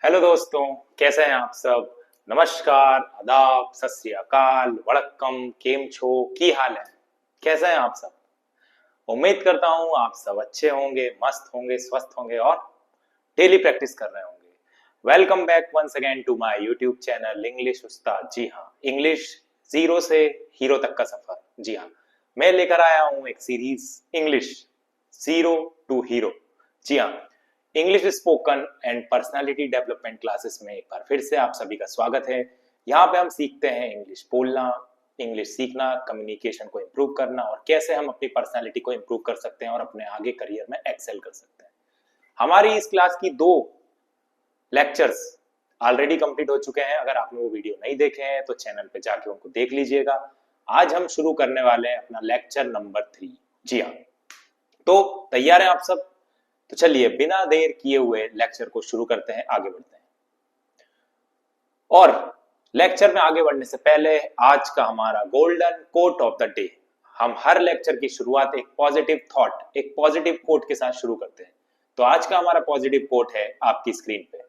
Hello दोस्तों, कैसे हैं आप सब। नमस्कार, आदाब, सत श्री अकाल, वड़क्कम, केम छो, की हाल है। कैसे हैं आप सब। उम्मीद करता हूं आप सब अच्छे होंगे, मस्त होंगे, स्वस्थ होंगे और डेली प्रैक्टिस कर रहे होंगे। Welcome back once again to my YouTube channel English Ustad. जी हाँ, इंग्लिश जीरो से हीरो तक का सफर। जी हाँ, मैं लेकर आया हूं एक series English zero to hero. जी हाँ, English spoken and personality development classes में एक बार फिर से आप सभी का स्वागत है। यहाँ पे हम सीखते हैं इंग्लिश बोलना, इंग्लिश सीखना, कम्युनिकेशन को इम्प्रूव करना और कैसे हम अपनी पर्सनालिटी को इम्प्रूव कर सकते हैं और अपने आगे करियर में एक्सेल कर सकते हैं। हमारी इस क्लास की 2 लेक्चर्स ऑलरेडी कंप्लीट हो चुके हैं। अगर आपने वो वीडियो नहीं देखे हैं तो चैनल पे जाके उनको देख लीजिएगा। आज हम शुरू करने वाले हैं अपना लेक्चर नंबर 3। जी हाँ, तो तैयार हैं आप सब। तो चलिए बिना देर किए हुए लेक्चर को शुरू करते हैं, आगे बढ़ते हैं। और लेक्चर में आगे बढ़ने से पहले आज का हमारा golden quote of the day. हम हर लेक्चर की शुरुआत एक पॉजिटिव थॉट, एक पॉजिटिव कोट के साथ शुरू करते हैं। तो आज का हमारा पॉजिटिव कोट है आपकी स्क्रीन पे।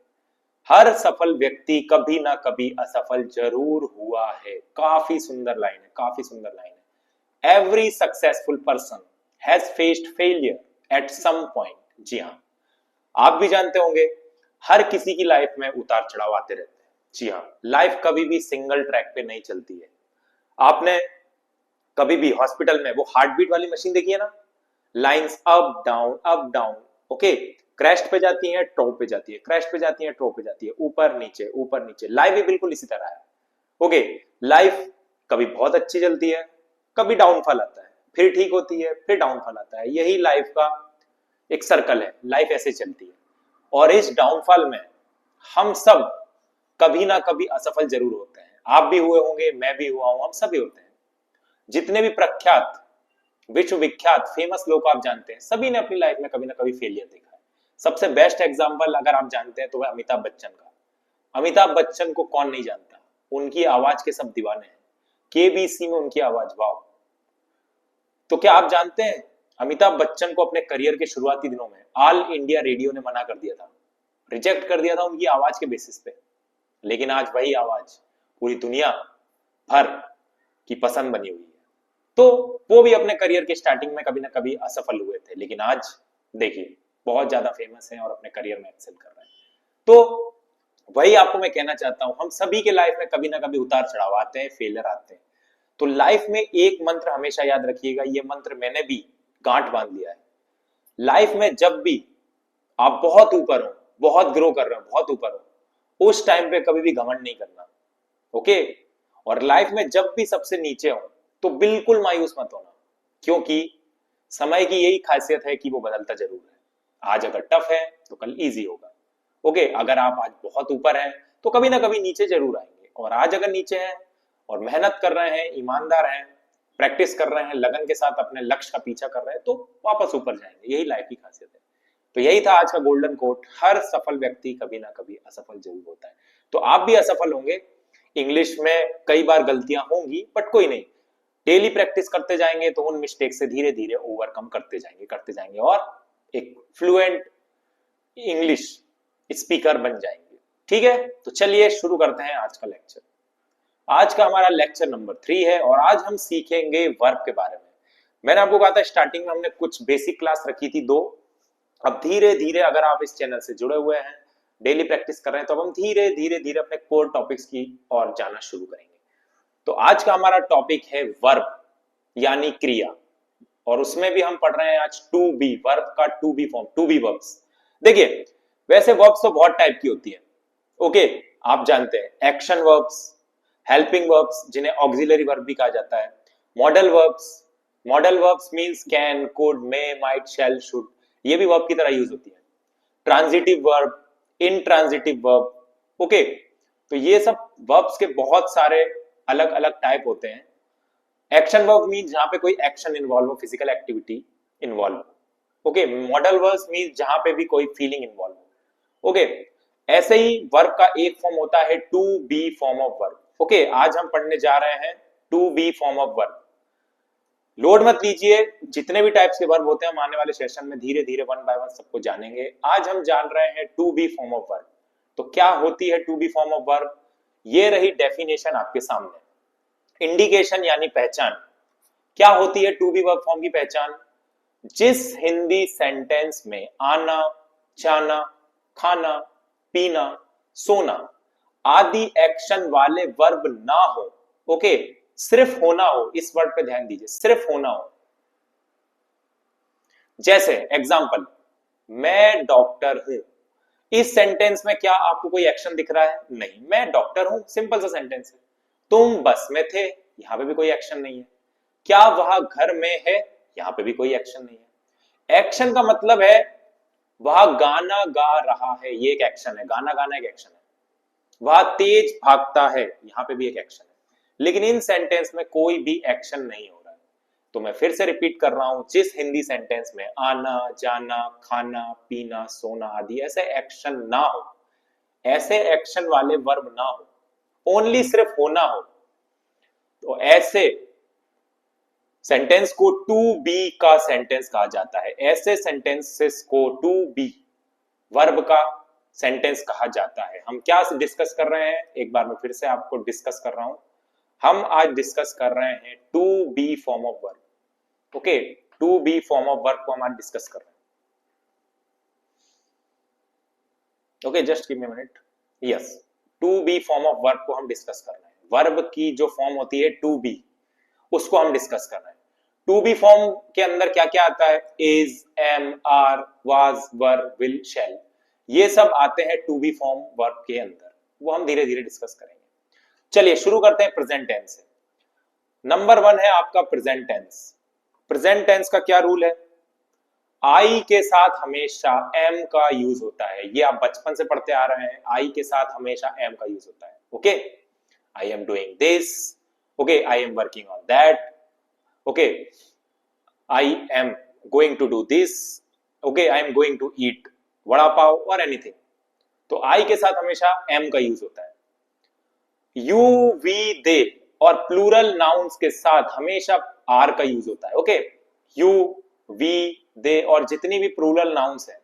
हर सफल व्यक्ति कभी ना कभी असफल जरूर हुआ है। काफी सुंदर लाइन है, काफी सुंदर लाइन है। Every successful person has faced failure at some point. जी हाँ, आप भी जानते होंगे हर किसी की लाइफ में उतार चढ़ाव आते रहते हैं। जी हाँ, लाइफ कभी भी सिंगल ट्रैक पे नहीं चलती है। आपने कभी भी हॉस्पिटल में वो हार्ट बीट वाली मशीन देखी है ना, lines up down up down. Okay, crest पे जाती है, टॉप पे जाती है, क्रेस्ट पे जाती है, टॉप पे जाती है, ऊपर नीचे ऊपर नीचे। लाइफ भी बिल्कुल इसी तरह है। ओके, लाइफ कभी बहुत अच्छी चलती है, कभी डाउनफॉल आता है, फिर ठीक होती है, फिर डाउनफॉल आता है। यही लाइफ का एक सर्कल है, लाइफ ऐसे चलती है। और इस डाउनफॉल में हम सब कभी ना कभी असफल जरूर होते हैं। आप भी हुए होंगे, मैं भी हुआ हूं, हम सभी होते हैं। जितने भी प्रख्यात, विश्व विख्यात, फेमस लोग आप जानते हैं, सभी ने अपनी लाइफ में कभी ना कभी फेलियर देखा है। सबसे बेस्ट एग्जांपल अगर आप जानते हैं तो वह अमिताभ बच्चन का। अमिताभ बच्चन को कौन नहीं जानता, उनकी आवाज के सब दीवाने हैं। केबीसी में उनकी आवाज, वाह। तो क्या आप जानते हैं अमिताभ बच्चन को अपने करियर के शुरुआती दिनों में ऑल इंडिया रेडियो ने मना कर दिया था, रिजेक्ट कर दिया था उनकी आवाज के बेसिस पे। लेकिन आज वही आवाज पूरी दुनिया भर की पसंद बनी हुई है। तो वो भी अपने करियर के स्टार्टिंग में कभी ना कभी असफल हुए थे, लेकिन आज देखिए बहुत ज्यादा फेमस हैं और अपने करियर में एक्सेल कर रहे हैं। तो वही आपको मैं कहना चाहता हूं, हम सभी के लाइफ में कभी ना कभी उतार चढ़ाव आते हैं, फेलियर आते हैं। तो लाइफ में एक मंत्र हमेशा याद रखिएगा, ये मंत्र मैंने भी गांठ बांध लिया है। लाइफ में जब भी आप बहुत ऊपर हो, बहुत ग्रो कर रहे हो, बहुत ऊपर हो, उस टाइम पे कभी भी घमंड नहीं करना। ओके, और लाइफ में जब भी सबसे नीचे हो तो बिल्कुल मायूस मत होना, क्योंकि समय की यही खासियत है कि वो बदलता जरूर है। आज अगर टफ है तो कल इजी होगा। ओके, अगर आप आज बहुत ऊपर हैं तो कभी ना कभी नीचे जरूर आएंगे। और आज अगर नीचे हैं और मेहनत कर रहे हैं, ईमानदार हैं, प्रैक्टिस कर रहे हैं, लगन के साथ अपने लक्ष्य का पीछा कर रहे हैं, तो वापस ऊपर जाएंगे। यही लाइफ की खासियत है। तो यही था आज का गोल्डन कोट। हर सफल व्यक्ति कभी ना कभी असफल जरूर होता है। तो आप भी असफल होंगे, इंग्लिश में कई बार गलतियां होंगी, बट कोई नहीं। डेली प्रैक्टिस करते जाएंगे तो उन मिस्टेक से धीरे धीरे ओवरकम करते जाएंगे और एक फ्लुएंट इंग्लिश स्पीकर बन जाएंगे। ठीक है, तो चलिए शुरू करते हैं आज का लेक्चर। आज का हमारा लेक्चर नंबर 3 है और आज हम सीखेंगे वर्ब के बारे में। मैंने आपको कहा था स्टार्टिंग में हमने कुछ बेसिक क्लास रखी थी 2। अब धीरे धीरे अगर आप इस चैनल से जुड़े हुए हैं, डेली प्रैक्टिस कर रहे हैं, तो अब हम धीरे धीरे धीरे अपने कोर टॉपिक्स की ओर जाना शुरू करेंगे। तो आज का हमारा टॉपिक है वर्ब, यानी क्रिया। और उसमें भी हम पढ़ रहे हैं आज टू बी, वर्ब का to be form, to be verbs. देखिए, वैसे वर्ब्स तो बहुत टाइप की होती है। ओके, आप जानते हैं एक्शन वर्ब्स, हेल्पिंग वर्ब्स जिन्हें ऑक्सिलरी वर्ब भी कहा जाता है, modal verbs. Modal verbs means can, could, may, might, shall, should, ये भी वर्ब की तरह यूज होती है। Transitive verb, intransitive verb. Okay, तो ये सब वर्ब्स के बहुत सारे अलग अलग टाइप होते हैं। एक्शन वर्ब मींस जहां पे कोई एक्शन इन्वॉल्व हो, फिजिकल एक्टिविटी इन्वॉल्व हो। ओके, मॉडल वर्ब मींस जहां पे भी कोई फीलिंग इन्वॉल्व हो। ओके, ऐसे ही वर्ब का एक फॉर्म होता है to be form of verb. Okay, आज हम पढ़ने जा रहे हैं to be form of verb. Load मत लीजिए, जितने भी टाइप्स के वर्ब होते हैं हम आने वाले सेशन में धीरे धीरे वन बाय वन सबको जानेंगे। आज हम जान रहे हैं to be form of verb. तो क्या होती है to be form of verb? ये रही डेफिनेशन आपके सामने। इंडिकेशन यानी पहचान। क्या होती है टू बी वर्ब फॉर्म की पहचान? जिस हिंदी सेंटेंस में आना, जाना, खाना, पीना, सोना आदि एक्शन वाले वर्ब ना हो, ओके, सिर्फ होना हो, इस वर्ड पे ध्यान दीजिए, सिर्फ होना हो। जैसे एग्जांपल, मैं डॉक्टर हूं। इस सेंटेंस में क्या आपको कोई एक्शन दिख रहा है? नहीं, मैं डॉक्टर हूं, सिंपल सा सेंटेंस है। तुम बस में थे, यहां पे भी कोई एक्शन नहीं है। क्या वह घर में है? यहां पे भी कोई एक्शन नहीं है। एक्शन का मतलब है वह गाना गा रहा है, ये एक एक्शन है, गाना गाना एक एक्शन है। वह तेज भागता है, यहां पे भी एक एक्शन है। लेकिन इन सेंटेंस में कोई भी एक्शन नहीं हो रहा है। तो मैं फिर से रिपीट कर रहा हूं, जिस हिंदी सेंटेंस में आना, जाना, खाना, पीना, सोना आदि ऐसे एक्शन ना हो, ऐसे एक्शन वाले वर्ब ना हो, ओनली सिर्फ होना हो, तो ऐसे सेंटेंस को टू बी का सेंटेंस कहा जाता है। ऐसे सेंटेंसेस को टू बी वर्ब का सेंटेंस कहा जाता है। हम क्या डिस्कस कर रहे हैं? एक बार मैं फिर से आपको डिस्कस कर रहा हूं। हम आज डिस्कस कर रहे हैं to be form of verb. Okay, to be form of verb को हम आज डिस्कस कर रहे हैं। Okay, just give me minute. Yes, to be form of verb को हम डिस्कस कर रहे हैं। वर्ब की जो फॉर्म होती है टू बी, उसको हम डिस्कस कर रहे हैं। टू बी फॉर्म के अंदर क्या क्या आता है? Is, am, are, was, were, will, shall, ये सब आते हैं टू बी फॉर्म वर्ब के अंदर। वो हम धीरे धीरे डिस्कस करेंगे। चलिए शुरू करते हैं प्रेजेंट टेंस से। नंबर 1 है आपका प्रेजेंट टेंस। प्रेजेंट टेंस का क्या रूल है? आई के साथ हमेशा एम का यूज होता है। ये आप बचपन से पढ़ते आ रहे हैं, आई के साथ हमेशा एम का यूज होता है। Okay, I am doing this, okay, I am working on that, okay, I am going to do this, okay, I am going to eat vada pav और एनीथिंग। तो आई के साथ हमेशा एम का यूज होता है। यू, वी, दे और प्लूरल नाउन्स के साथ हमेशा आर का यूज होता है। ओके, यू, वी, दे और जितनी भी प्लूरल नाउन्स हैं,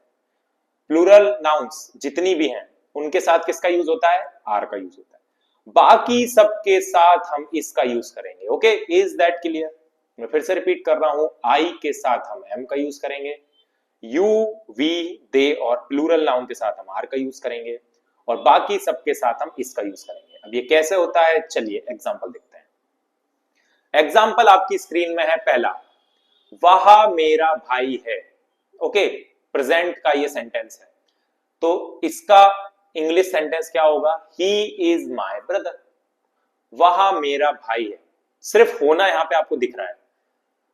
प्लूरल नाउन्स जितनी भी हैं, उनके साथ किसका यूज होता है? आर का यूज होता है। बाकी सबके साथ हम इसका यूज करेंगे। Okay, is that clear? मैं फिर से रिपीट कर रहा हूं, आई के साथ हम एम का यूज करेंगे, यू, वी, दे और प्लूरल नाउन के साथ हम आर का यूज करेंगे, और बाकी सबके साथ हम इसका यूज करेंगे। अब ये कैसे होता है? चलिए एग्जांपल देखते हैं। एग्जांपल आपकी स्क्रीन में है पहला, वह मेरा भाई है। ओके, प्रेजेंट का ये सेंटेंस है, तो इसका इंग्लिश सेंटेंस क्या होगा? He is my brother. वह मेरा भाई है। सिर्फ होना यहां पे आपको दिख रहा है।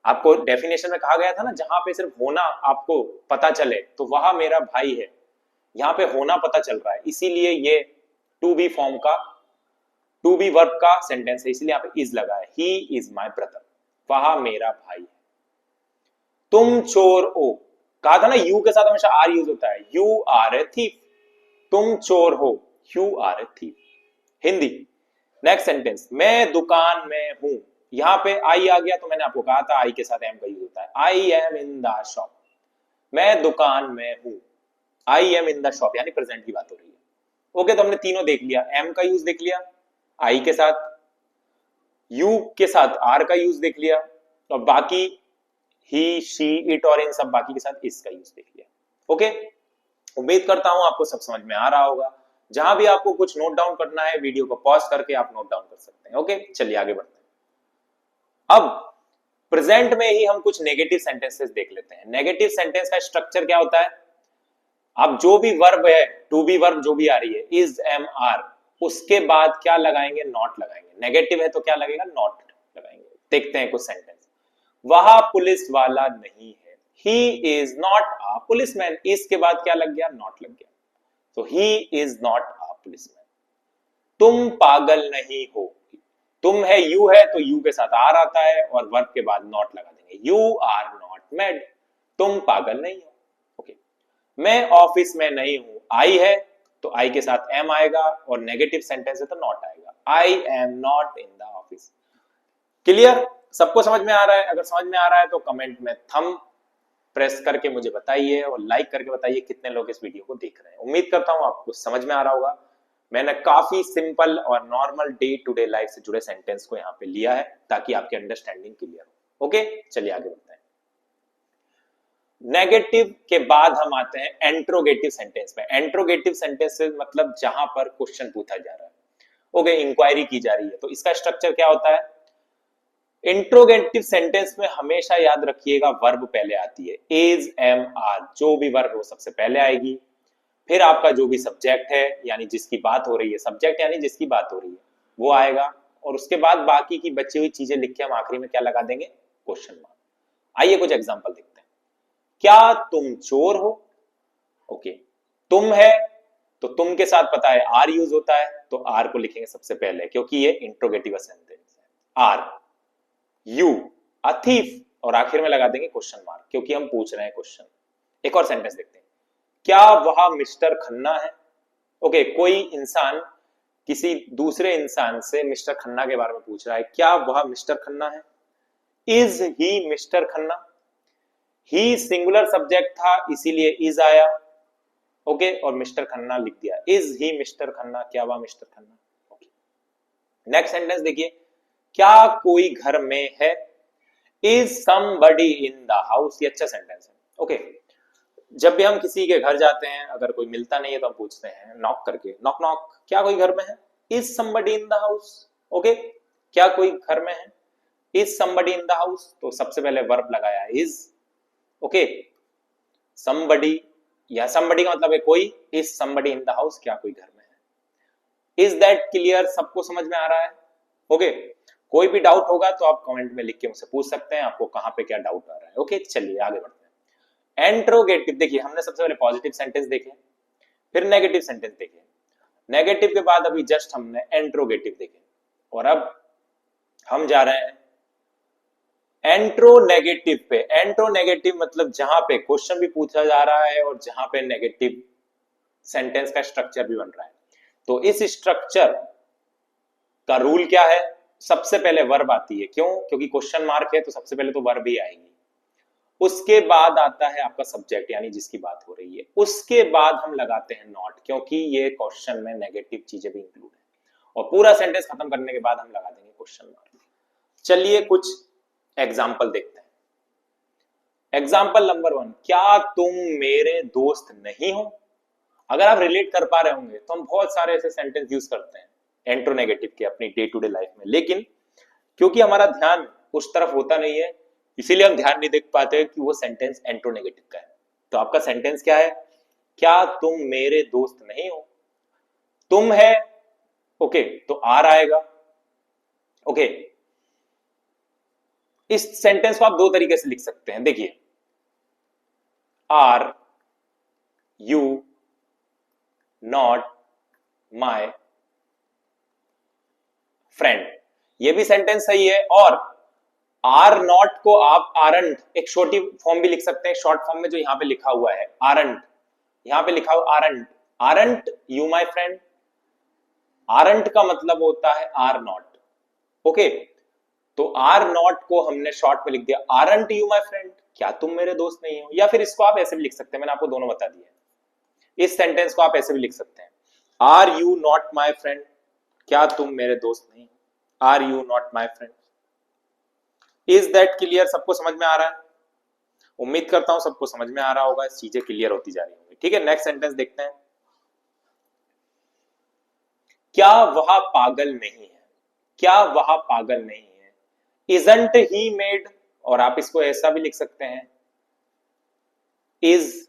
आपको डेफिनेशन में कहा गया था ना, जहां पे सिर्फ होना आपको पता चले, तो वह मेरा भाई है। यहां पे होना पता चल रहा है, इसीलिए ये टू बी फॉर्म का, टू बी वर्ब का सेंटेंस है, इसलिए यहां पे इज लगा है। ही इज माय ब्रदर, वह मेरा भाई है। तुम चोर हो, कहा था ना यू के साथ हमेशा आर यूज होता है। यू आर ए थीफ, तुम चोर हो, you are a thief. Hindi, next sentence, मैं दुकान में हूं। यहां पे आई आ गया, तो मैंने आपको कहा था आई के साथ एम का यूज होता है। I am in the shop, मैं दुकान में हूं, I am in the shop, यानी प्रेजेंट की बात हो रही है। ओके, तो हमने तीनों देख लिया, एम का यूज देख लिया आई के साथ, यू के साथ आर का यूज देख लिया, और बाकी ही, शी, इट और इन सब बाकी के साथ इसका यूज देख लिया। ओके, उम्मीद करता हूं आपको सब समझ में आ रहा होगा। जहां भी आपको कुछ नोट डाउन करना है, वीडियो को पॉज करके आप नोट डाउन कर सकते हैं। ओके, चलिए आगे बढ़ते हैं। अब प्रेजेंट में ही हम कुछ नेगेटिव सेंटेंसेस देख लेते हैं। नेगेटिव सेंटेंस का स्ट्रक्चर क्या होता है? अब जो भी वर्ब है, टू बी वर्ब जो भी आ रही है, इज, एम, आर, उसके बाद क्या लगाएंगे? नॉट लगाएंगे। नेगेटिव है तो क्या लगेगा? नॉट लगाएंगे। देखते हैं कुछ सेंटेंस। वह पुलिस वाला नहीं है, he is not a policeman. इसके बाद क्या लग गया? नॉट लग गया, तो he is not a policeman. तुम पागल नहीं हो, तुम है, यू है, तो यू के साथ आर आता है और वर्ब के बाद नॉट लगा देंगे। यू आर नॉट मैड, तुम पागल नहीं हो। ओके, मैं ऑफिस में नहीं हूं, आई है, तो आई के साथ एम आएगा, और नेगेटिव सेंटेंस है तो नॉट आएगा। I am not in the office. Clear? सबको समझ में आ रहा है? अगर समझ में आ रहा है तो कमेंट में थम प्रेस करके मुझे बताइए और लाइक करके बताइए कितने लोग इस वीडियो को देख रहे हैं। उम्मीद करता हूं आपको समझ में आ रहा होगा। मैंने काफी सिंपल और normal day to day life से जुड़े सेंटेंस को यहाँ पे लिया है ताकि आपकी अंडरस्टैंडिंग क्लियर हो। ओके, चलिए आगे बढ़ते हैं। नेगेटिव के बाद हम आते हैं इंट्रोगेटिव सेंटेंस में। इंट्रोगेटिव सेंटेंस मतलब जहां पर क्वेश्चन पूछा जा रहा है, ओके, इंक्वायरी की जा रही है। तो इसका स्ट्रक्चर क्या होता है? इंट्रोगेटिव सेंटेंस में हमेशा याद रखिएगा वर्ब पहले आती है, इज, एम, आर, जो भी वर्ब हो सबसे पहले आएगी। फिर आपका जो भी सब्जेक्ट है यानी जिसकी बात हो रही है, सब्जेक्ट यानी जिसकी बात हो रही है वो आएगा, और उसके बाद बाकी की बची हुई चीजें लिख के हम आखिरी में क्या लगा देंगे? Question mark. आइए कुछ एग्जांपल देखते हैं। क्या तुम चोर हो? ओके, तुम है तो तुम के साथ पता है आर यूज होता है, तो आर को लिखेंगे सबसे पहले क्योंकि ये इंट्रोगेटिव सेंटेंस है। आर, यू, अ थीफ, और आखिर में लगा देंगे क्वेश्चन मार्क क्योंकि हम पूछ रहे हैं क्वेश्चन। एक और सेंटेंस देखते हैं। क्या वह मिस्टर खन्ना है? ओके, कोई इंसान किसी दूसरे इंसान से मिस्टर खन्ना के बारे में पूछ रहा है, क्या वह मिस्टर खन्ना है? Is he mister Khanna? He singular subject था इसीलिए इज आया, ओके, और मिस्टर खन्ना लिख दिया। Is he mister Khanna? क्या वह mister Khanna? Okay, next sentence देखिए। क्या कोई घर में है? Is somebody in the house? ये अच्छा सेंटेंस है। ओके, जब भी हम किसी के घर जाते हैं अगर कोई मिलता नहीं है तो हम पूछते हैं नॉक करके, नॉक नॉक, क्या कोई घर में है? Is somebody in the house? Okay, क्या कोई घर में है? Is somebody in the house, तो सबसे पहले वर्ब लगाया इज। ओके, समबडी या समबडी का मतलब है कोई, is somebody in the house, क्या कोई घर में है? Is that clear? सबको समझ में आ रहा है? ओके, कोई भी डाउट होगा तो आप कमेंट में लिख के मुझसे पूछ सकते हैं आपको कहां पे क्या डाउट आ रहा है। ओके, चलिए आगे बढ़ते हैं। इंट्रोगेटिव देखिए, हमने सबसे पहले पॉजिटिव सेंटेंस देखे, फिर नेगेटिव सेंटेंस देखे, नेगेटिव के बाद अभी जस्ट हमने इंट्रोगेटिव देखे, और अब हम जा रहे हैं एंट्रोनेगेटिव पे। एंट्रोनेगेटिव मतलब जहां पे क्वेश्चन भी पूछा जा रहा है और जहां पे नेगेटिव सेंटेंस का स्ट्रक्चर भी बन रहा है। तो इस स्ट्रक्चर का रूल क्या है? सबसे पहले वर्ब आती है। क्यों? क्योंकि क्वेश्चन मार्क है तो सबसे पहले तो वर्ब ही आएगी। उसके बाद आता है आपका सब्जेक्ट यानी जिसकी बात हो रही है। उसके बाद हम लगाते हैं नॉट, क्योंकि ये क्वेश्चन में नेगेटिव चीजें भी इंक्लूड है, और पूरा सेंटेंस खत्म करने के बाद हम लगा देंगे क्वेश्चन मार्क। चलिए कुछ एग्जाम्पल देखते हैं। एग्जाम्पल नंबर 1, क्या तुम मेरे दोस्त नहीं हो? अगर आप रिलेट कर पा रहे होंगे तो हम बहुत सारे ऐसे सेंटेंस यूज करते हैं एंट्रोनेगेटिव के अपनी डे टू डे लाइफ में, लेकिन क्योंकि हमारा ध्यान उस तरफ होता नहीं है इसीलिए हम ध्यान नहीं देख पाते कि वो सेंटेंस एंट्रोनेगेटिव का है। तो आपका सेंटेंस क्या है? क्या तुम मेरे दोस्त नहीं हो? तुम है, ओके, तो आर आएगा। ओके, इस सेंटेंस को आप दो तरीके से लिख सकते हैं। देखिए, are you not my friend, ये भी सेंटेंस सही है। और आर नॉट को आप आरंट एक छोटी फॉर्म भी लिख सकते हैं, शॉर्ट फॉर्म में जो यहां पे लिखा हुआ है आरंट, यहां पे लिखा हुआ aren't, aren't you my friend. Aren't का मतलब होता है आर नॉट। ओके, तो आर नॉट को हमने शॉर्ट में लिख दिया आरंट यू माय फ्रेंड, क्या तुम मेरे दोस्त नहीं हो? या फिर इसको आप ऐसे भी लिख सकते हैं, मैंने आपको दोनों बता दिया। इस सेंटेंस को आप ऐसे भी लिख सकते हैं, are you not my friend, क्या तुम मेरे दोस्त नहीं? Are you not my friend. Is that clear? सबको समझ में आ रहा है? उम्मीद करता हूं सबको समझ में आ रहा होगा, चीजें क्लियर होती जा रही होंगी। ठीक है, नेक्स्ट सेंटेंस देखते हैं। क्या वह पागल नहीं है? क्या वह पागल नहीं है? इजंट ही मेड, और आप इसको ऐसा भी लिख सकते हैं, इज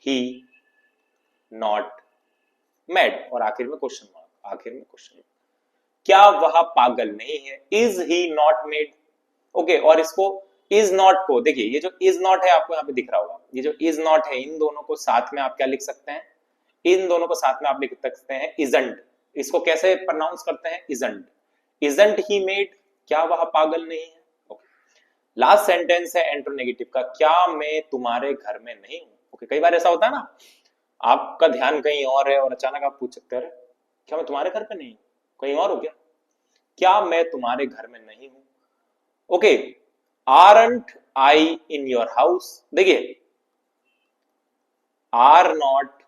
ही नॉट मैड, और आखिर में क्वेश्चन मार्क, आखिर में क्वेश्चन मार्क। क्या वह पागल नहीं है? Is he not made. Okay, और इसको इज नॉट को देखिए, ये जो इज नॉट है आपको यहाँ पे दिख रहा होगा, ये जो इज नॉट है इन दोनों को साथ में आप क्या लिख सकते हैं? इन दोनों को साथ में आप लिख सकते हैं इजंट। इसको कैसे प्रोनाउंस करते हैं? इजंट। इजंट ही मेड, क्या वह पागल नहीं है? ओके, लास्ट सेंटेंस है एंट्रोनेगेटिव का, क्या मैं तुम्हारे घर में नहीं हूं? ओके, कई बार ऐसा होता है ना, आपका ध्यान कहीं और है और अचानक आप पूछ सकते हैं, क्या मैं तुम्हारे घर पे नहीं हूं, कहीं और हो क्या मैं तुम्हारे घर में नहीं हूं? Okay, aren't I in your house. देखिए आर नॉट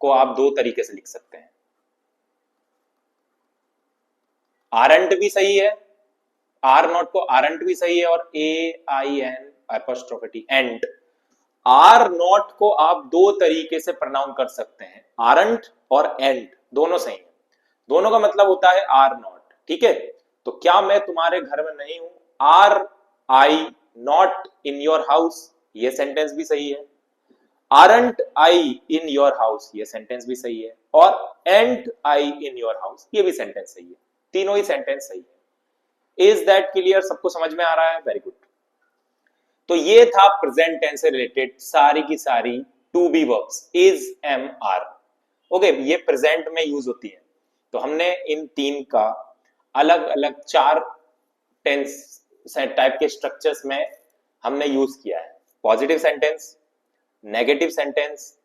को आप दो तरीके से लिख सकते हैं, आरंट भी सही है, आर नॉट को आरंट भी सही है, और A I N apostrophe and. Are not को आप दो तरीके से प्रोनाउंस कर सकते हैं, आरंट और एंड, दोनों सही है, दोनों का मतलब होता है आर नॉट। ठीक है, तो क्या मैं तुम्हारे घर में नहीं हूं, are I not in your house, ये सेंटेंस भी सही है। Aren't I in your house, ये सेंटेंस भी सही है, और and I in your house, ये भी सेंटेंस सही है, तीनों ही सेंटेंस सही है। Is that clear? सबको समझ में आ रहा है? Very good. तो ये था प्रेजेंट टेंस से रिलेटेड सारी की सारी to be verbs, is, am, are. Okay, ये प्रेजेंट में यूज होती है। तो हमने इन तीन का अलग अलग चार टेंस टाइप के स्ट्रक्चर्स में हमने यूज किया है, positive sentence, negative sentence,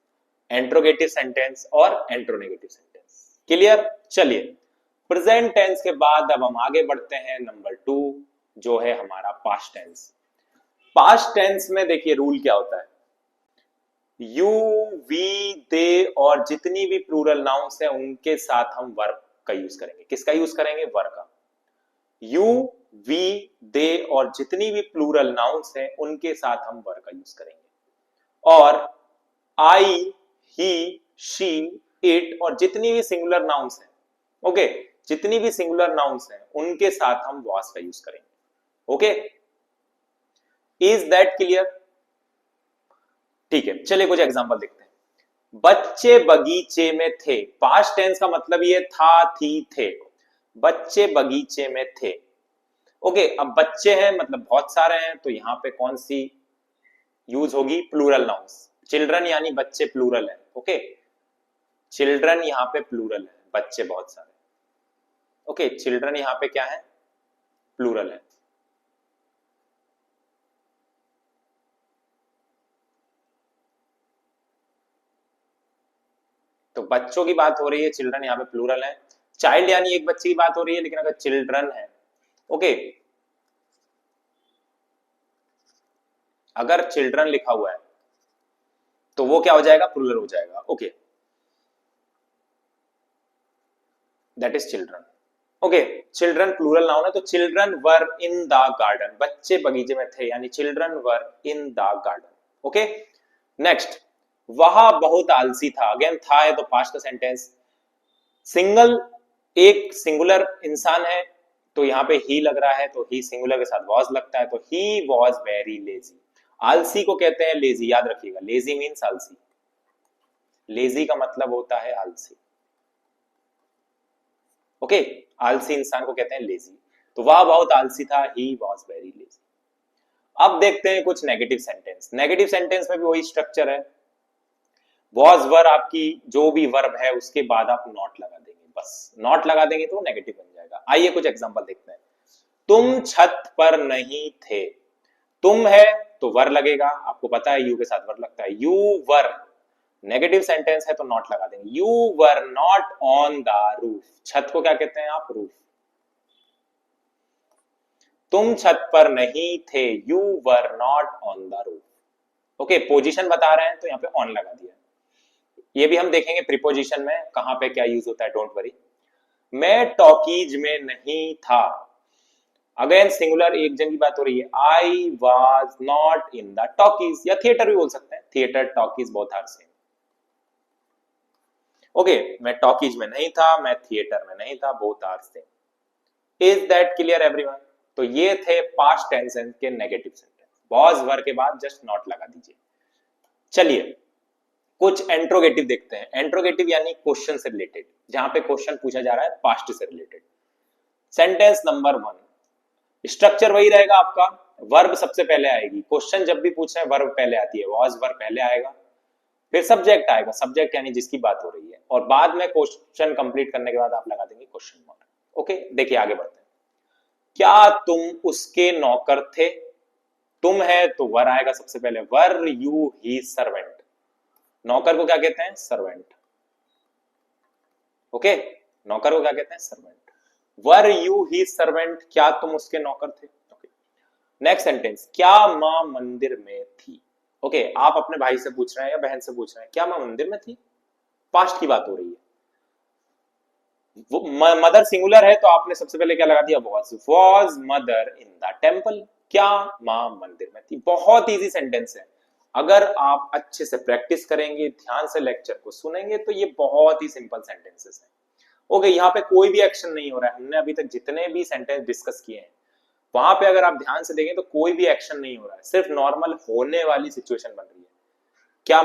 interrogative sentence और एंट्रोनेगेटिव सेंटेंस। क्लियर? चलिए, प्रेजेंट टेंस के बाद अब हम आगे बढ़ते हैं नंबर 2, जो है हमारा पास्ट टेंस। पास्ट टेंस में देखिए रूल क्या होता है, यू, वी, दे और जितनी भी प्लूरल नाउन्स है उनके साथ हम वर्ब का यूज करेंगे। किसका यूज करेंगे? वर्ब का। यू, वी, दे और जितनी भी प्लूरल नाउन्स है उनके साथ हम वर्ब का यूज करेंगे। और आई, ही, शी, इट और जितनी भी सिंगुलर नाउन्स है, ओके, जितनी भी सिंगुलर नाउन्स है उनके साथ हम वाज का यूज करेंगे। Okay, is that clear? ठीक है, चलिए कुछ एग्जांपल देखते हैं। बच्चे बगीचे में थे, पास्ट टेंस का मतलब ये था, थी, थे। बच्चे बगीचे में थे। ओके, अब बच्चे हैं मतलब बहुत सारे हैं, तो यहां पे कौन सी यूज होगी? Plural nouns. चिल्ड्रन यानी बच्चे प्लूरल है। ओके, चिल्ड्रन यहां पे प्लूरल है, बच्चे बहुत सारे। ओके, चिल्ड्रन यहां पे क्या है? प्लूरल है। तो बच्चों की बात हो रही है, चिल्ड्रन यहाँ पे प्लूरल है। चाइल्ड यानी एक बच्चे की बात हो रही है, लेकिन अगर चिल्ड्रन है, ओके, अगर चिल्ड्रन लिखा हुआ है तो वो क्या हो जाएगा? प्लूरल हो जाएगा। Okay, that is children. Okay, children plural noun है, तो children were in the garden, बच्चे बगीचे में थे, यानी children were in the garden. Okay, next, वह बहुत आलसी था। अगेन था है तो पास्ट का सेंटेंस। सिंगल, एक सिंगुलर इंसान है तो यहां पे ही लग रहा है, तो ही सिंगुलर के साथ वॉज लगता है, तो ही वॉज वेरी लेजी। आलसी को कहते हैं लेजी, याद रखिएगा, लेजी मीन्स आलसी। लेजी का मतलब होता है आलसी। ओके, आलसी इंसान को कहते हैं लेजी। तो वह बहुत आलसी था, ही वॉज वेरी लेजी। अब देखते हैं कुछ नेगेटिव सेंटेंस। नेगेटिव सेंटेंस में भी वही स्ट्रक्चर है, वॉज वर, आपकी जो भी वर्ब है उसके बाद आप नॉट लगा देंगे, बस नॉट लगा देंगे तो नेगेटिव बन जाएगा। आइए कुछ एग्जांपल देखते हैं। तुम छत पर नहीं थे, तुम है तो वर लगेगा, आपको पता है यू के साथ वर लगता है, यू वर, नेगेटिव सेंटेंस है तो नॉट लगा देंगे, you were not on the roof. छत को क्या कहते हैं आप? रूफ। तुम छत पर नहीं थे, you were not on the roof. Okay, position बता रहे हैं तो यहाँ पे ऑन लगा दिया। ये भी हम देखेंगे प्रीपोजिशन में कहां पे क्या यूज होता है, डोंट वरी। मैं टॉकीज में नहीं था, अगेन सिंगुलर, एक जन की बात हो रही है, I was not in the talkies, या थिएटर भी बोल सकते हैं, theatre talkies both are same. Okay, मैं टॉकीज में नहीं था, मैं थिएटर में नहीं था, both are same. Is that clear everyone? तो ये थे पास्ट टेंस के नेगेटिव सेंटेंस, वॉज वर के बाद जस्ट नॉट लगा दीजिए। चलिए कुछ एंट्रोगेटिव देखते हैं। एंट्रोगेटिव यानी क्वेश्चन से रिलेटेड, जहां पे क्वेश्चन पूछा जा रहा है पास्ट से रिलेटेड। सेंटेंस नंबर 1, स्ट्रक्चर वही रहेगा आपका, वर्ब सबसे पहले आएगी, क्वेश्चन जब भी पूछ रहे हैं वर्ब पहले आती है, वॉज वर्ब पहले आएगा, फिर सब्जेक्ट आएगा, सब्जेक्ट यानी जिसकी बात हो रही है, और बाद में क्वेश्चन कंप्लीट करने के बाद आप लगा देंगे क्वेश्चन मार्क। ओके, देखिए आगे बढ़ते हैं। क्या तुम उसके नौकर थे? तुम है तो वर आएगा सबसे पहले, वर यू ही सर्वेंट। नौकर को क्या कहते हैं? सर्वेंट। ओके, नौकर को क्या कहते हैं? Servant. Were you he servant, क्या तुम उसके नौकर थे? ओके, नेक्स्ट सेंटेंस, क्या माँ मंदिर में थी? ओके, आप अपने भाई से पूछ रहे हैं या बहन से पूछ रहे हैं, क्या माँ मंदिर में थी? पास्ट की बात हो रही है। मदर सिंगुलर है तो आपने सबसे पहले क्या लगा दिया, was mother in the temple. क्या माँ मंदिर में थी? बहुत इजी सेंटेंस है। अगर आप अच्छे से प्रैक्टिस करेंगे, ध्यान से लेक्चर को सुनेंगे, तो ये बहुत ही सिंपल सेंटेंसेस हैं। ओके, यहाँ पे कोई भी एक्शन नहीं हो रहा है। हमने अभी तक जितने भी सेंटेंस डिस्कस किए हैं, वहां पे अगर आप ध्यान से देखें तो कोई भी एक्शन नहीं हो रहा है, सिर्फ नॉर्मल होने वाली सिचुएशन बन रही है। क्या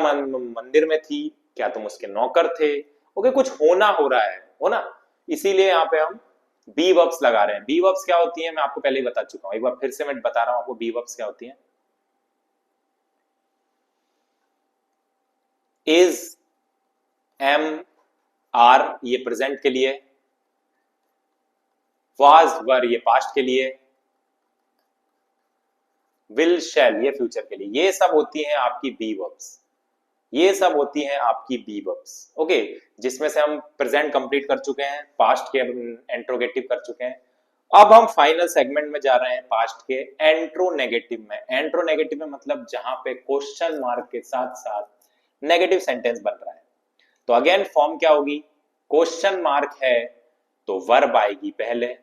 मंदिर में थी? क्या तुम उसके नौकर थे? ओके, कुछ होना हो रहा है, हो ना। इसीलिए यहाँ पे हम बी वर्ब्स लगा रहे हैं। बी वर्ब्स क्या होती है मैं आपको पहले ही बता चुका हूं, एक बार फिर से मैं बता रहा हूं आपको बी वर्ब्स क्या होती है। इज, एम, आर ये प्रेजेंट के लिए, वाज वर ये पास्ट के लिए, विल शैल ये फ्यूचर के लिए। ये सब होती हैं आपकी बी वर्ब्स। ये सब होती हैं आपकी बी वर्ब्स। ओके, जिसमें से हम प्रेजेंट कंप्लीट कर चुके हैं, पास्ट के इंट्रोगेटिव कर चुके हैं। अब हम फाइनल सेगमेंट में जा रहे हैं, पास्ट के एंट्रोनेगेटिव में। एंट्रोनेगेटिव में मतलब जहां पे क्वेश्चन मार्क के साथ साथ नेगेटिव सेंटेंस बन रहा है। तो अगेन फॉर्म क्या होगी, क्वेश्चन मार्क है तो वर्ब आएगी पहले,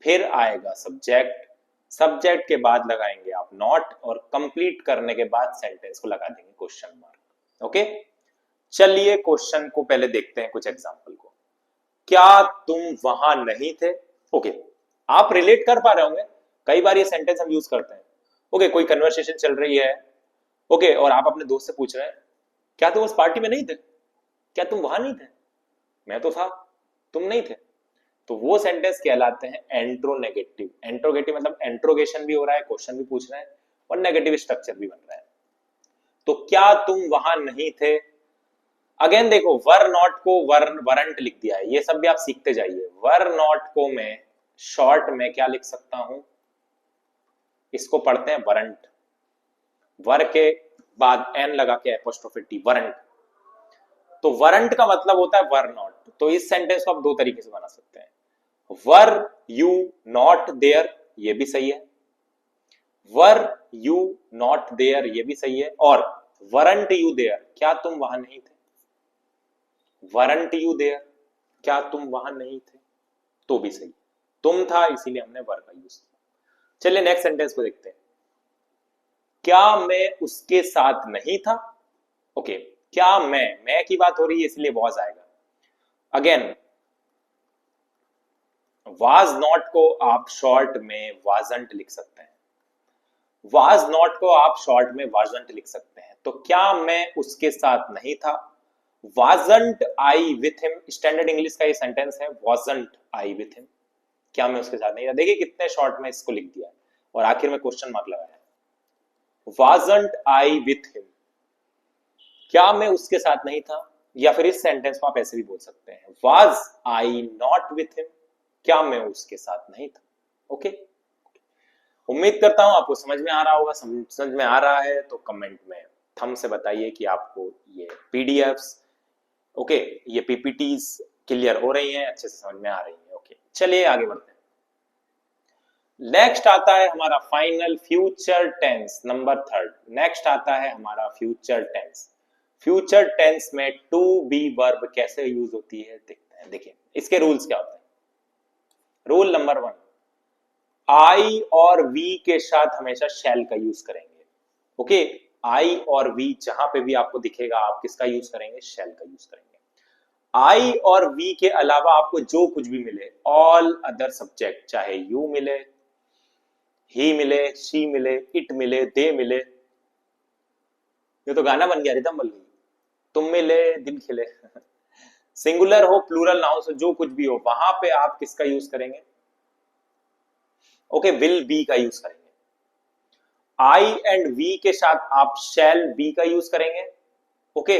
फिर आएगा सब्जेक्ट, सब्जेक्ट के बाद लगाएंगे आप नॉट, और कंप्लीट करने के बाद सेंटेंस को लगा देंगे क्वेश्चन मार्क। ओके, चलिए क्वेश्चन को पहले देखते हैं कुछ एग्जांपल को। क्या तुम वहां नहीं थे? ओके, आप रिलेट कर पा रहे होंगे, कई बार ये सेंटेंस हम यूज करते हैं। ओके, कोई कन्वर्सेशन चल रही है, ओके, और आप अपने दोस्त से पूछ रहे हैं, क्या तुम उस पार्टी में नहीं थे? क्या तुम वहां नहीं थे? मैं तो था, तुम नहीं थे। तो वो सेंटेंस कहलाते हैं एंट्रोनेगेटिव। एंट्रोगेटिव मतलब एंट्रोगेशन भी हो रहा है, क्वेश्चन भी पूछ रहे हैं, और नेगेटिव स्ट्रक्चर भी बन रहा है। तो क्या तुम वहां नहीं थे, अगेन देखो वर नॉट को वरंट लिख दिया है। ये सब भी आप सीखते जाइए। वर नॉट को मैं शॉर्ट में क्या लिख सकता हूं, इसको पढ़ते हैं वरंट। वर के बाद एन लगा के एपोस्ट्रोफी टी, वरंट। तो वरंट का मतलब होता है वर नॉट। तो इस सेंटेंस को आप दो तरीके से बना सकते हैं, वर यू नॉट देयर, ये भी सही है, वर यू नॉट देयर ये भी सही है, और वरंट यू देयर, क्या तुम वहां नहीं थे? वरंट यू देयर, क्या तुम वहां नहीं थे, तो भी सही। तुम था इसीलिए हमने वर का यूज किया। चलिए नेक्स्ट सेंटेंस को देखते हैं। क्या मैं उसके साथ नहीं था? ओके, क्या मैं की बात हो रही है इसलिए वॉज आएगा। अगेन वाज नॉट को आप शॉर्ट में वाजंट लिख सकते हैं, वाज नॉट को आप शॉर्ट में वाजंट लिख सकते हैं। तो क्या मैं उसके साथ नहीं था, wasn't I with him. Standard English का ये सेंटेंस है, वाजंट आई विथ हिम, क्या मैं उसके साथ नहीं था। देखिए कितने शॉर्ट में इसको लिख दिया और आखिर में क्वेश्चन मार्क लगाया, वाजंट आई विथ हिम, क्या मैं उसके साथ नहीं था। या फिर इस सेंटेंस को आप ऐसे भी बोल सकते हैं, was I not with him, क्या मैं उसके साथ नहीं था। ओके, उम्मीद करता हूं आपको समझ में आ रहा होगा। समझ में आ रहा है तो कमेंट में थंब से बताइए कि आपको ये पीडीएफ्स, ओके, ये पीपीटीज क्लियर हो रही हैं, अच्छे से समझ में आ रही हैं। ओके, चलिए आगे बढ़ते हैं। नेक्स्ट आता है हमारा final future tense, number third. Next आता है हमारा फ्यूचर टेंस। फ्यूचर टेंस में टू बी वर्ब कैसे यूज होती है देखते हैं। देखिए इसके रूल्स क्या होते हैं। रूल नंबर वन, आई और वी के साथ हमेशा शैल का यूज करेंगे। ओके, आई और वी जहां पे भी आपको दिखेगा आप किसका यूज करेंगे, शैल का यूज करेंगे। आई और वी के अलावा आपको जो कुछ भी मिले, ऑल अदर सब्जेक्ट, चाहे यू मिले, ही मिले, शी मिले, इट मिले, दे मिले, ये तो गाना बन गया, रिदम बन गई, तुम मिले दिल खिले सिंगुलर हो प्लूरल नाउन हो, जो कुछ भी हो, वहां पे आप किसका यूज करेंगे, ओके, विल बी का यूज करेंगे। आई एंड वी के साथ आप शैल बी का यूज करेंगे। ओके,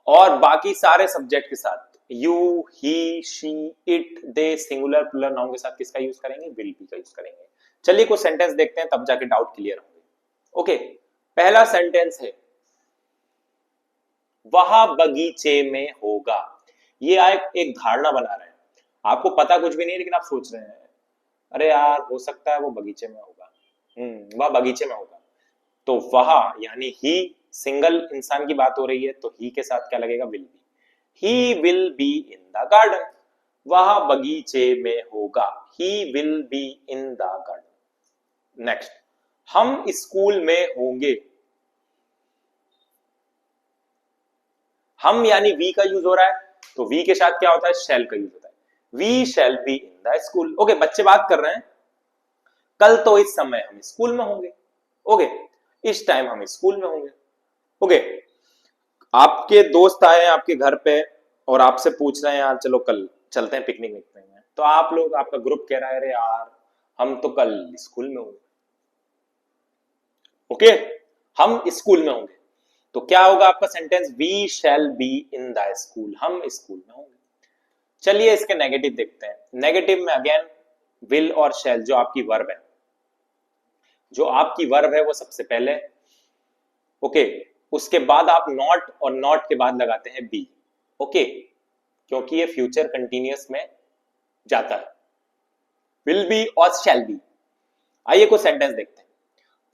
और बाकी सारे सब्जेक्ट के साथ you, he, she, it, they, singular plural noun के साथ किसका यूज करेंगे, विल बी का यूज करेंगे। चलिए कुछ सेंटेंस देखते हैं, तब जाके डाउट क्लियर होंगे। ओके, पहला सेंटेंस है, वह बगीचे में होगा। ये एक धारणा बना रहे हैं, आपको पता कुछ भी नहीं लेकिन आप सोच रहे हैं अरे यार हो सकता है वो बगीचे में होगा, वह बगीचे में होगा। तो वह यानी ही, सिंगल इंसान की बात हो रही है तो ही के साथ क्या लगेगा, will be. He will be in the garden, वह बगीचे में होगा, he will be in the garden. Next, हम स्कूल में होंगे। हम यानी वी का यूज हो रहा है, तो वी के साथ क्या होता है, शैल का यूज होता है। We shall be in the school. Okay, बच्चे बात कर रहे हैं कल तो इस समय हम स्कूल में होंगे। ओके, इस टाइम हम स्कूल में होंगे। ओके, आपके दोस्त आए हैं आपके घर पे और आपसे पूछ रहे हैं यार चलो कल चलते हैं पिकनिक विकनिक में, तो आप लोग, आपका ग्रुप कह रहा है अरे यार हम तो कल स्कूल में होंगे। ओके, हम स्कूल में होंगे, तो क्या होगा आपका sentence, we shall be in the school, हम स्कूल में होंगे। चलिए इसके नेगेटिव देखते हैं। नेगेटिव में अगेन विल और शैल, जो आपकी वर्ब है, जो आपकी वर्ब है वो सबसे पहले। ओके, उसके बाद आप नॉट, और नॉट के बाद लगाते हैं बी। ओके, क्योंकि ये फ्यूचर कंटिन्यूअस में जाता है, विल बी और शैल बी। आइए कुछ सेंटेंस देखते हैं।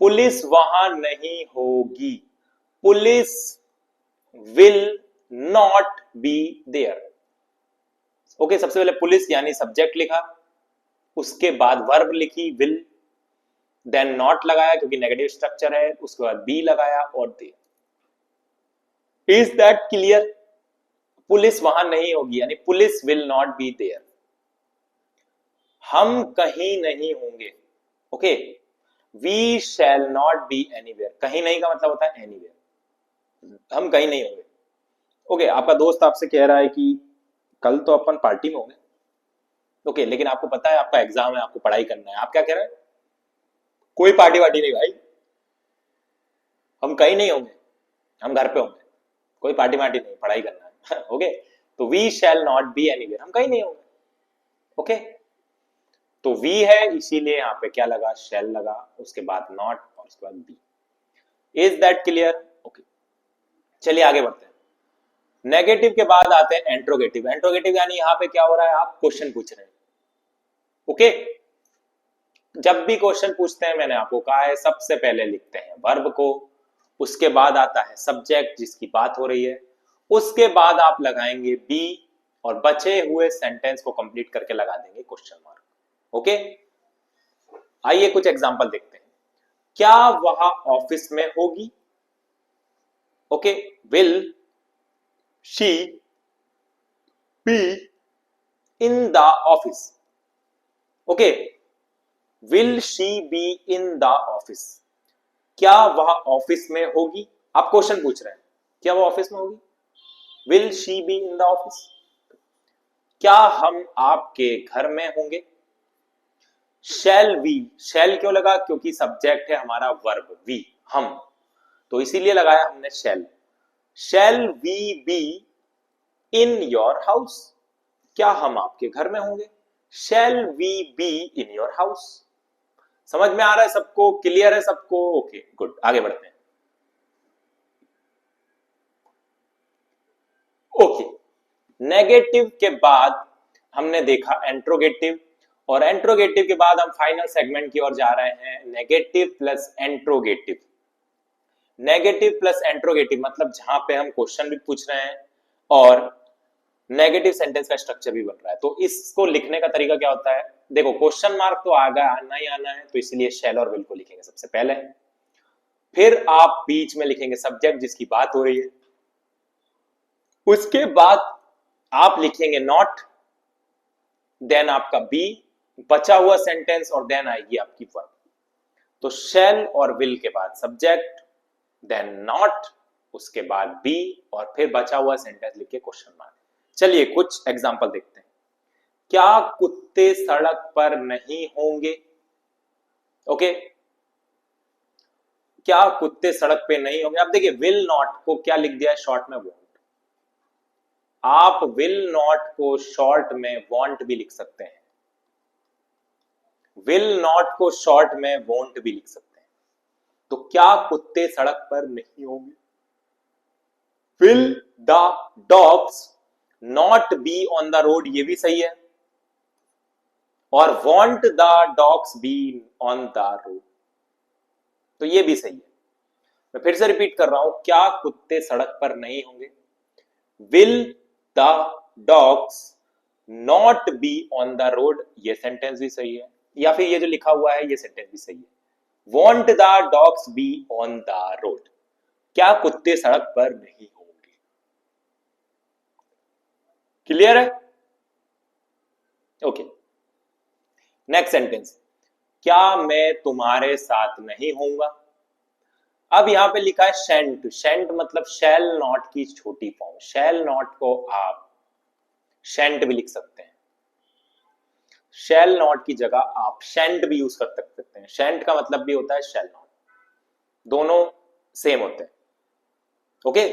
पुलिस वहां नहीं होगी, police will not be there. Okay, सबसे पहले पुलिस यानी सब्जेक्ट लिखा, उसके बाद वर्ब लिखी विल, देन नॉट लगाया क्योंकि नेगेटिव स्ट्रक्चर है, उसके बाद बी लगाया और there. Is that clear? Police वहां नहीं होगी यानी police will not be there. हम कहीं नहीं होंगे। Okay, we shall not be anywhere. कहीं नहीं का मतलब होता है एनीवेयर, हम कहीं नहीं होंगे। ओके, आपका दोस्त आपसे कह रहा है कि कल तो अपन पार्टी में होंगे। ओके, लेकिन आपको पता है आपका एग्जाम है, आपको पढ़ाई करना है, आप क्या कह रहे हैं, कोई पार्टी वार्टी नहीं भाई, हम कहीं नहीं होंगे, हम घर पे होंगे, कोई पार्टी वार्टी नहीं, पढ़ाई करना है। ओके, तो we shall not be anywhere, हम कहीं नहीं होंगे। ओके, तो वी है इसीलिए यहाँ पे क्या लगा, शैल लगा, उसके बाद नॉट और उसके बाद be. Is that clear? Okay, चलिए आगे बढ़ते हैं। नेगेटिव के बाद आते हैं एंट्रोगेटिव। एंट्रोगेटिव यानी यहाँ पे क्या हो रहा है, आप क्वेश्चन पूछ रहे हैं। ओके, जब भी क्वेश्चन पूछते हैं मैंने आपको कहा है सबसे पहले लिखते हैं वर्ब को, उसके बाद आता है सब्जेक्ट जिसकी बात हो रही है, उसके बाद आप लगाएंगे बी, और बचे हुए सेंटेंस को कंप्लीट करके लगा देंगे क्वेश्चन मार्क। ओके, आइए कुछ एग्जांपल देखते हैं। क्या वह ऑफिस में होगी? Okay, will she be in the office? Okay, will she be in the office? क्या वह ऑफिस में होगी? आप क्वेश्चन पूछ रहे हैं, क्या वह ऑफिस में होगी? Will she be in the office? क्या हम आपके घर में होंगे? शैल वी, शैल क्यों लगा, क्योंकि सब्जेक्ट है हमारा वर्ब वी, हम, तो इसीलिए लगाया हमने shall. Shall we be in your house? क्या हम आपके घर में होंगे? Shall we be in your house? समझ में आ रहा है सबको, क्लियर है सबको? ओके गुड, आगे बढ़ते हैं। ओके, नेगेटिव के बाद हमने देखा एंट्रोगेटिव, और एंट्रोगेटिव के बाद हम फाइनल सेगमेंट की ओर जा रहे हैं, negative plus interrogative. Negative plus interrogative मतलब जहां पे हम क्वेश्चन भी पूछ रहे हैं और नेगेटिव सेंटेंस का स्ट्रक्चर भी बन रहा है। तो इसको लिखने का तरीका क्या होता है, देखो क्वेश्चन मार्क तो आगा आना ही आना है, तो इसलिए शैल और विल को लिखेंगे सबसे पहले, फिर आप बीच में लिखेंगे सब्जेक्ट जिसकी बात हो रही है, उसके बाद आप लिखेंगे नॉट, देन आपका बी, बचा हुआ सेंटेंस, और देन आएगी आपकी वर्ब। तो शैल और विल के बाद सब्जेक्ट, देन नॉट, उसके बाद बी, और फिर बचा हुआ सेंटेंस लिख के क्वेश्चन मार्क। चलिए कुछ एग्जांपल देखते हैं। क्या कुत्ते सड़क पर नहीं होंगे? ओके, क्या कुत्ते सड़क पे नहीं होंगे? अब देखिए विल नॉट को क्या लिख दिया है शॉर्ट में, वॉन्ट। आप विल नॉट को शॉर्ट में वॉन्ट भी लिख सकते हैं, विल नॉट को शॉर्ट में वोंट भी लिख सकते हैं। तो क्या कुत्ते सड़क पर नहीं होंगे? Will the dogs not be on the road, ये भी सही है। और want the dogs be on the road, तो ये भी सही है। मैं फिर से रिपीट कर रहा हूं, क्या कुत्ते सड़क पर नहीं होंगे? Will the dogs not be on the road, ये सेंटेंस भी सही है, या फिर ये जो लिखा हुआ है ये सेंटेंस भी सही है। Want the dogs be on the road, क्या कुत्ते सड़क पर नहीं होंगे? क्लियर है? ओके, नेक्स्ट सेंटेंस, क्या मैं तुम्हारे साथ नहीं होऊंगा? अब यहां पे लिखा है शेंट, शेंट मतलब शैल नॉट की छोटी फॉर्म, शैल नॉट को आप शेंट भी लिख सकते हैं, शैल नॉट की जगह आप शेंट भी यूज कर सकते हैं, शेंट का मतलब भी होता है शैल नॉट, दोनों सेम होते हैं। ओके,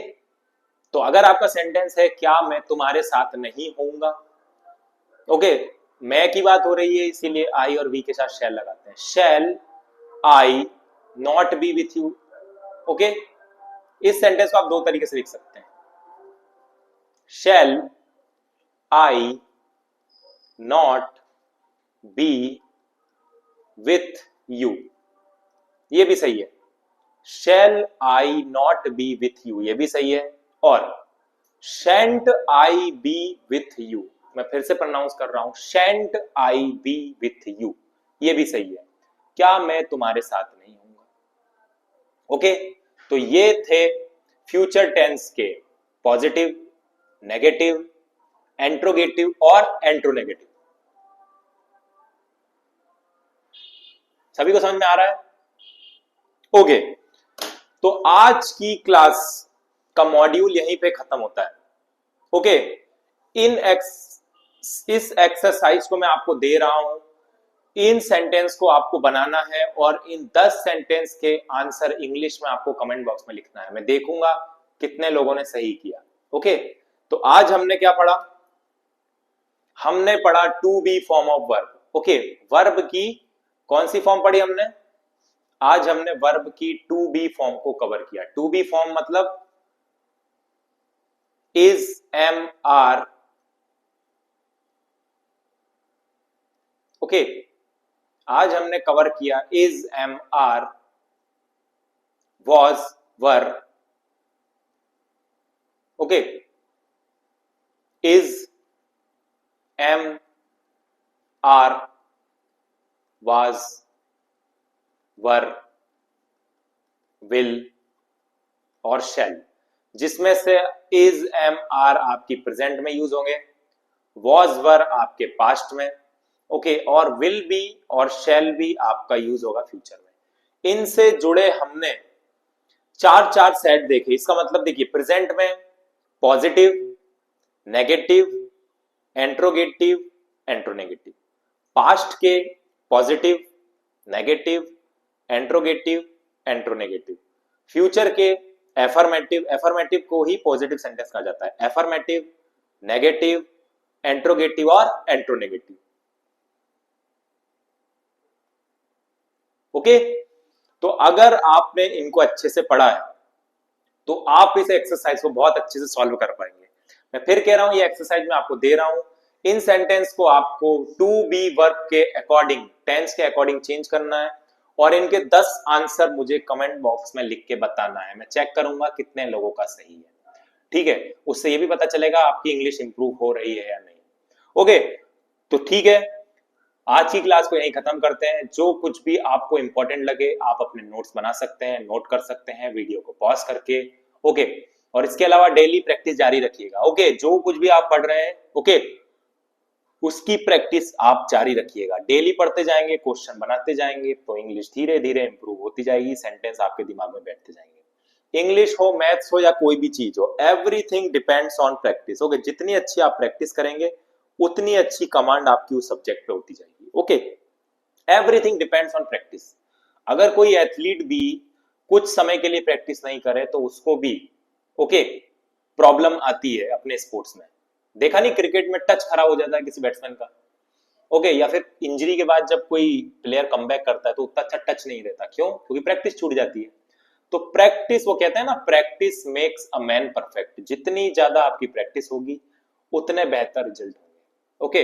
तो अगर आपका सेंटेंस है क्या मैं तुम्हारे साथ नहीं होऊंगा, ओके, मैं की बात हो रही है इसीलिए आई और वी के साथ शैल लगाते हैं, shall I not be with you. Okay, इस सेंटेंस को आप दो तरीके से लिख सकते हैं, shall I not be with you, ये भी सही है, shall I not be with you, ये भी सही है, और shan't I be with you, मैं फिर से प्रोनाउंस कर रहा हूं, shan't I be with you, ये भी सही है, क्या मैं तुम्हारे साथ नहीं हूंगा। ओके, तो ये थे फ्यूचर टेंस के पॉजिटिव, नेगेटिव, एंट्रोगेटिव और एंट्रोनेगेटिव। सभी को समझ में आ रहा है? ओके, तो आज की क्लास का मॉड्यूल यहीं पे खत्म होता है। ओके, इस एक्सरसाइज को मैं आपको दे रहा हूं, इन सेंटेंस को आपको बनाना है और इन 10 सेंटेंस के आंसर इंग्लिश में आपको कमेंट बॉक्स में लिखना है, मैं देखूंगा कितने लोगों ने सही किया। ओके, तो आज हमने क्या पढ़ा? हमने पढ़ा to be form of verb. Okay, verb की कौन सी फॉर्म पढ़ी हमने? आज हमने वर्ब की टू बी फॉर्म को कवर किया। टू बी फॉर्म मतलब इज, एम, आर। ओके, आज हमने कवर किया is, am, are, was, were. Okay, is, am, are, was, were, will और शैल, जिसमें से इज, एम, आर आपकी प्रेजेंट में यूज होंगे, वॉज, वर आपके पास्ट में, ओके, और विल बी और शैल भी आपका यूज होगा फ्यूचर में। इनसे जुड़े हमने चार चार सेट देखे। इसका मतलब देखिए, प्रेजेंट में पॉजिटिव, नेगेटिव, एंट्रोगेटिव, एंट्रोनेगेटिव, पास्ट के पॉजिटिव, नेगेटिव, एंट्रोगेटिव, एंट्रोनेगेटिव, फ्यूचर के एफर्मेटिव, एफर्मेटिव को ही पॉजिटिव सेंटेंस कहा जाता है, एफर्मेटिव, नेगेटिव, एंट्रोगेटिव और एंट्रोनेगेटिव। ओके, तो अगर आपने इनको अच्छे से पढ़ा है तो आप इस एक्सरसाइज को बहुत अच्छे से सॉल्व कर पाएंगे। मैं फिर कह रहा हूं, ये एक्सरसाइज मैं आपको दे रहा हूं, इन सेंटेंस को आपको टू बी वर्ब के अकॉर्डिंग, टेंस के अकॉर्डिंग चेंज करना है और इनके 10 आंसर मुझे कमेंट बॉक्स में लिख के बताना है। मैं चेक करूंगा कितने लोगों का सही है, ठीक है? उससे ये भी पता चलेगा आपकी इंग्लिश इंप्रूव हो रही है या नहीं। ओके, तो ठीक है, आज की क्लास को यहीं खत्म करते हैं। जो कुछ भी आपको इंपॉर्टेंट लगे आप अपने नोट्स बना सकते हैं, नोट कर सकते हैं वीडियो को पॉज करके। ओके, और इसके अलावा डेली प्रैक्टिस जारी रखिएगा। ओके, जो कुछ भी आप पढ़ रहे हैं, ओके, उसकी प्रैक्टिस आप जारी रखिएगा। डेली पढ़ते जाएंगे, क्वेश्चन बनाते जाएंगे, तो इंग्लिश धीरे धीरे इंप्रूव होती जाएगी, सेंटेंस आपके दिमाग में बैठते जाएंगे। इंग्लिश हो, मैथ्स हो या कोई भी चीज हो, everything depends on practice. Okay, जितनी अच्छी आप प्रैक्टिस करेंगे उतनी अच्छी कमांड आपकी उस सब्जेक्ट पे होती जाएगी। Okay, everything depends on practice. अगर कोई एथलीट भी कुछ समय के लिए प्रैक्टिस नहीं करे तो उसको भी ओके प्रॉब्लम आती है अपने स्पोर्ट्स में। देखा नहीं, क्रिकेट में टच खराब हो जाता है किसी बैट्समैन का, ओके, या फिर इंजरी के बाद जब कोई प्लेयर कमबैक करता है तो उतना अच्छा टच नहीं रहता, क्यों? क्योंकि प्रैक्टिस छूट जाती है। तो प्रैक्टिस, वो कहते हैं ना, practice makes a man perfect. जितनी ज्यादा आपकी प्रैक्टिस होगी उतने बेहतर रिजल्ट होंगे। Okay,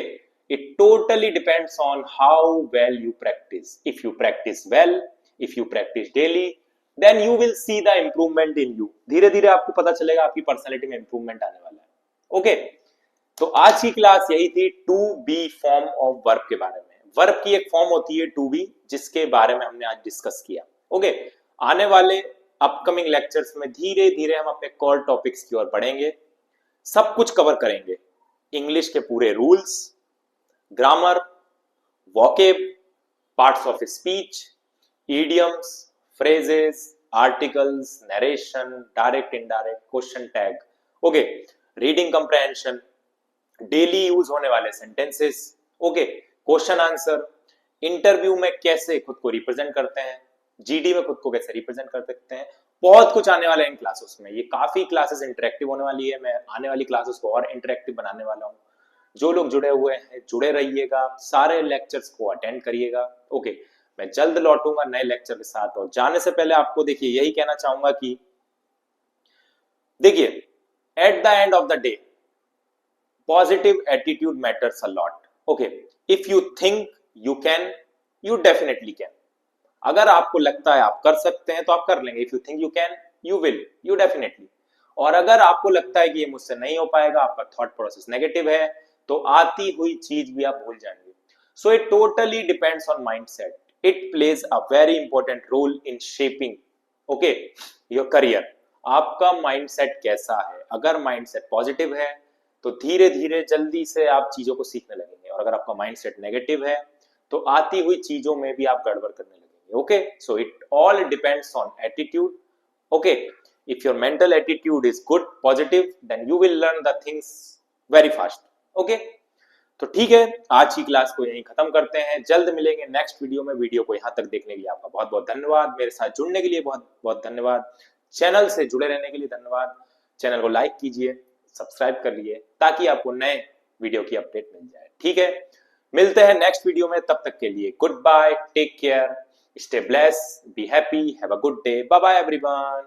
It totally depends on how well you practice. If you practice well, if you practice daily, then you will see the improvement in you. धीरे धीरे आपको पता चलेगा आपकी पर्सनालिटी में इंप्रूवमेंट आने वाला है. ओके, तो आज की क्लास यही थी to be form of verb के बारे में. वर्ब की एक फॉर्म होती है टू बी, जिसके बारे में हमने आज डिस्कस किया. ओके, आने वाले अपकमिंग लेक्चर्स में धीरे धीरे हम अपने कोर टॉपिक्स की ओर बढ़ेंगे. सब कुछ कवर करेंगे. इंग्लिश के पूरे rules, grammar, vocab, parts of speech, idioms, phrases, articles, narration, direct indirect, question tag, okay, reading comprehension, daily use होने वाले sentences, okay, question answer, interview में कैसे खुद को रिप्रेजेंट करते हैं, जीडी में खुद को कैसे रिप्रेजेंट कर सकते हैं. बहुत कुछ आने वाला है इन क्लासेस में. ये काफी क्लासेस इंटरेक्टिव होने वाली है. मैं आने वाली क्लासेस को और इंटरेक्टिव बनाने वाला हूँ. जो लोग जुड़े हुए हैं जुड़े रहिएगा, सारे लेक्चर्स को अटेंड करिएगा. ओके, मैं जल्द लौटूंगा नए लेक्चर के साथ. और जाने से पहले आपको देखिए यही कहना चाहूंगा कि देखिए, at the end of the day positive attitude matters a lot. Okay, if you think you can, you definitely can. अगर आपको लगता है आप कर सकते हैं तो आप कर लेंगे. If you think you can, you will, you definitely. और अगर आपको लगता है कि ये मुझसे नहीं हो पाएगा, आपका थॉट प्रोसेस नेगेटिव है, तो आती हुई चीज भी आप भूल जाएंगे. So it totally depends on mindset. It plays a very important role in shaping, okay, your career. आपका माइंडसेट कैसा है? अगर माइंडसेट पॉजिटिव है तो धीरे धीरे जल्दी से आप चीजों को सीखने लगेंगे. और अगर आपका माइंडसेट नेगेटिव है तो आती हुई चीजों में भी आप गड़बड़ करने लगेंगे. Okay, so it all depends on attitude. Okay, if your mental attitude is good, positive, then you will learn the things very fast. Okay, तो ठीक है, आज की क्लास को यहीं खत्म करते हैं. जल्द मिलेंगे नेक्स्ट वीडियो में. वीडियो को यहाँ तक देखने के लिए आपका बहुत बहुत धन्यवाद. मेरे साथ जुड़ने के लिए बहुत बहुत धन्यवाद. चैनल से जुड़े रहने के लिए धन्यवाद. चैनल को लाइक कीजिए, सब्सक्राइब कर लीजिए, ताकि आपको नए वीडियो की अपडेट मिल जाए. ठीक है, मिलते हैं नेक्स्ट वीडियो में. तब तक के लिए good bye, take care, stay blessed, be happy, have a good day. Bye bye everyone.